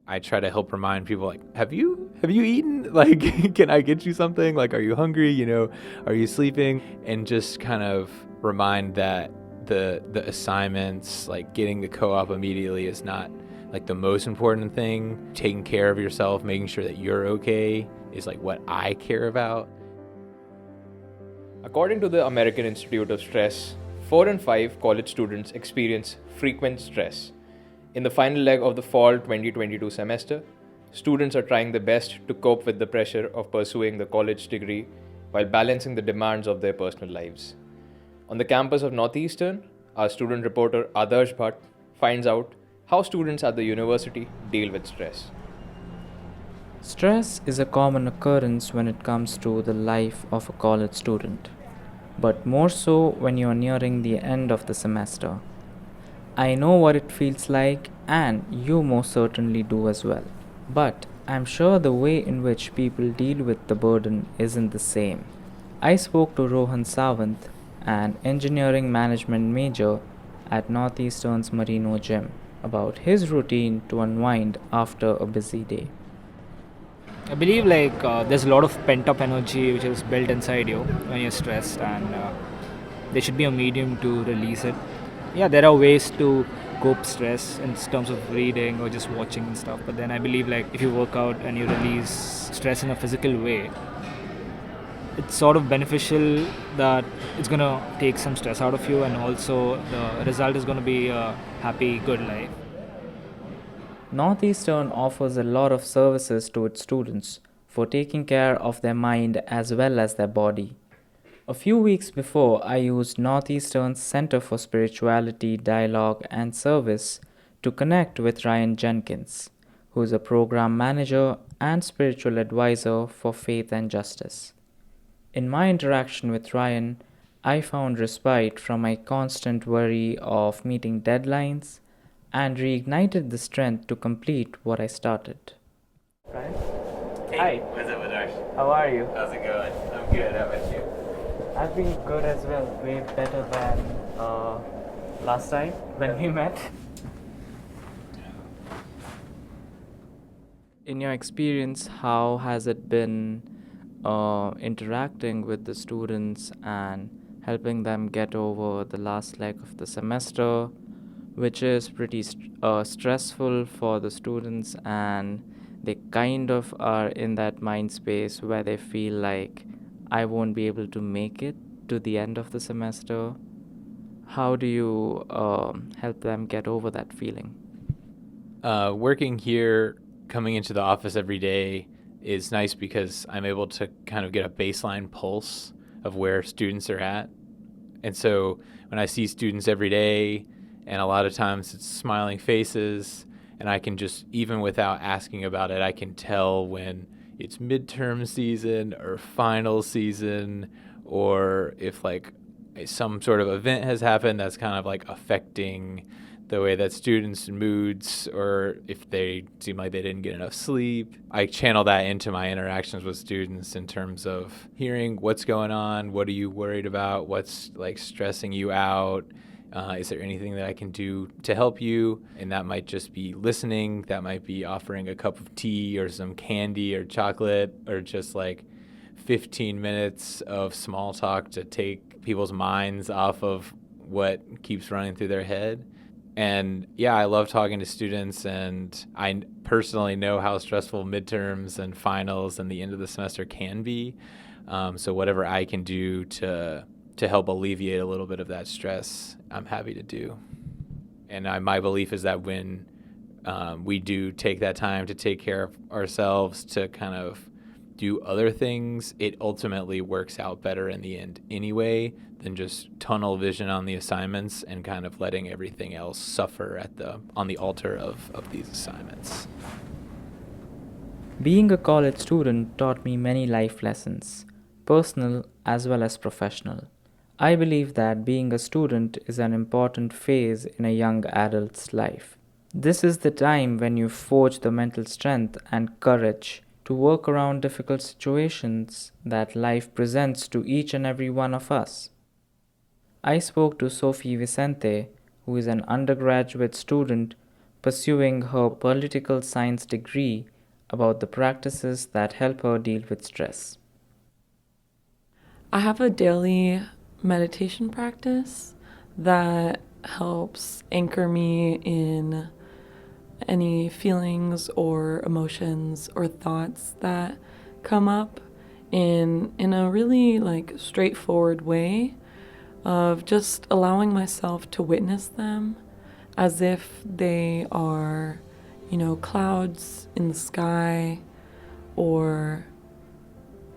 I try to help remind people like, have you eaten? Like, can I get you something? Like, are you hungry? Are you sleeping? And just kind of remind that the assignments, like getting the co-op immediately, is not like the most important thing. Taking care of yourself, making sure that you're okay, is like what I care about. According to the American Institute of Stress, 4 in 5 college students experience frequent stress. In the final leg of the fall 2022 semester, students are trying their best to cope with the pressure of pursuing the college degree while balancing the demands of their personal lives. On the campus of Northeastern, our student reporter Adarsh Bhatt finds out how students at the university deal with stress. Stress is a common occurrence when it comes to the life of a college student, but more so when you are nearing the end of the semester. I know what it feels like, and you most certainly do as well. But I'm sure the way in which people deal with the burden isn't the same. I spoke to Rohan Sawant, an engineering management major at Northeastern's Marino Gym, about his routine to unwind after a busy day. I believe there's a lot of pent up energy which is built inside you when you're stressed, and there should be a medium to release it. Yeah, there are ways to cope stress in terms of reading or just watching and stuff. But then I believe if you work out and you release stress in a physical way, it's sort of beneficial that it's gonna take some stress out of you, and also the result is gonna be a happy, good life. Northeastern offers a lot of services to its students for taking care of their mind as well as their body. A few weeks before, I used Northeastern's Center for Spirituality, Dialogue and Service to connect with Ryan Jenkins, who is a program manager and spiritual advisor for Faith and Justice. In my interaction with Ryan, I found respite from my constant worry of meeting deadlines and reignited the strength to complete what I started. Ryan? Hey, what's up, Adarsh? How are you? How's it going? I'm good. How about you? I've been good as well, way better than last time when we met. In your experience, how has it been interacting with the students and helping them get over the last leg of the semester, which is pretty stressful for the students, and they kind of are in that mind space where they feel like I won't be able to make it to the end of the semester? How do you help them get over that feeling? Working here, coming into the office every day is nice because I'm able to kind of get a baseline pulse of where students are at. And so when I see students every day, and a lot of times it's smiling faces, and I can just, even without asking about it, I can tell when it's midterm season or final season, or if like some sort of event has happened that's kind of like affecting the way that students' moods, or if they seem like they didn't get enough sleep. I channel that into my interactions with students in terms of hearing what's going on, what are you worried about, what's like stressing you out, is there anything that I can do to help you? And that might just be listening, that might be offering a cup of tea or some candy or chocolate, or just like 15 minutes of small talk to take people's minds off of what keeps running through their head. And yeah, I love talking to students, and I personally know how stressful midterms and finals and the end of the semester can be. So whatever I can do to help alleviate a little bit of that stress, I'm happy to do. And my belief is that when we do take that time to take care of ourselves, to kind of do other things, it ultimately works out better in the end anyway than just tunnel vision on the assignments and kind of letting everything else suffer on the altar of these assignments. Being a college student taught me many life lessons, personal as well as professional. I believe that being a student is an important phase in a young adult's life. This is the time when you forge the mental strength and courage to work around difficult situations that life presents to each and every one of us. I spoke to Sophie Vicente, who is an undergraduate student pursuing her political science degree about the practices that help her deal with stress. I have a daily meditation practice that helps anchor me in any feelings or emotions or thoughts that come up in a really straightforward way of just allowing myself to witness them as if they are, clouds in the sky or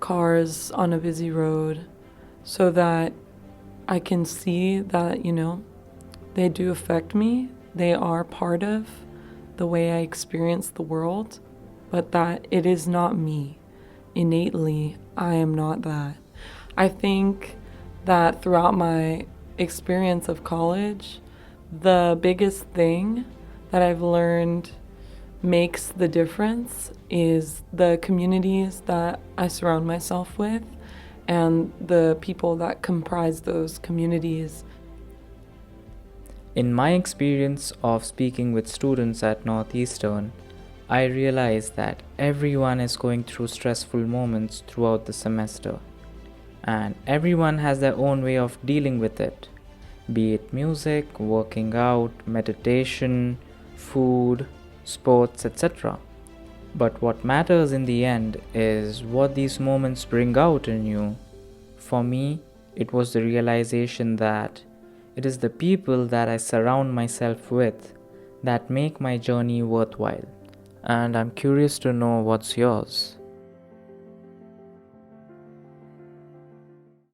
cars on a busy road, so that I can see that, they do affect me. They are part of the way I experience the world, but that it is not me. Innately, I am not that. I think that throughout my experience of college, the biggest thing that I've learned makes the difference is the communities that I surround myself with and the people that comprise those communities. In my experience of speaking with students at Northeastern, I realized that everyone is going through stressful moments throughout the semester, and everyone has their own way of dealing with it, be it music, working out, meditation, food, sports, etc. But what matters in the end is what these moments bring out in you. For me, it was the realization that it is the people that I surround myself with that make my journey worthwhile. And I'm curious to know what's yours.